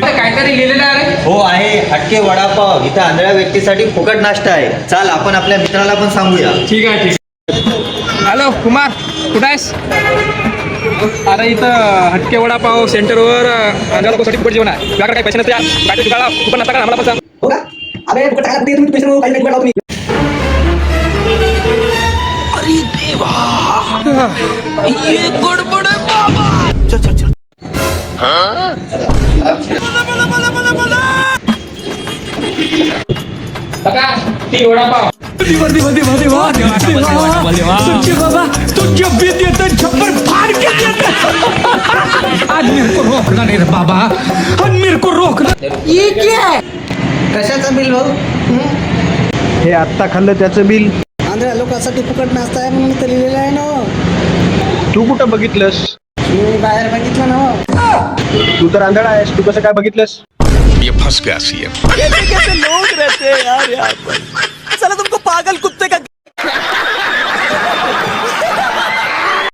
काहीतरी लिहिलेलं आहे. हो आहे, हटके वडापाव. इथं आंधळ्या व्यक्तीसाठी फुकट नाश्ता आहे. चाल आपण आपल्या मित्राला पण सांगूया. ठीक आहे ठीक आहे. हॅलो कुमार, कुठं आहेस? अरे इथं हटके वडापाव सेंटरवर आंध्रा लोकांसाठी फुकट जेवण आहे. तुझ्याकडे काही पैसे नसते यार, काय तुझ्याला फुकट नसता का? आम्हाला पण सांग. हो का? अरे फुकट टाकायला कुठे तुम्ही पैसे नको, काही फुकट लावतो मी. बघा, ती वडापाव. बाबा तू जब भी देता झप्पर फाड़ के देता। आज मेरे को रोकना नहीं रे बाबा, आज मेरे को रोकना। ये क्या है? कशाचं बिल भाऊ? हे आत्ता खाल्लं त्याचं बिल. आंध्रा लोकांसाठी फुकट नाश्ता आहे म्हणून इथं लिहिलेलं आहे ना. तू कुठं बघितलंस? मी बाहेर बघितलं ना. तू तर आंधळा आहेस, तू कसं काय बघितलंस? ये फंस गया सीएम। कैसे कैसे लोग रहते हैं यार यहाँ पर, साला तुमको पागल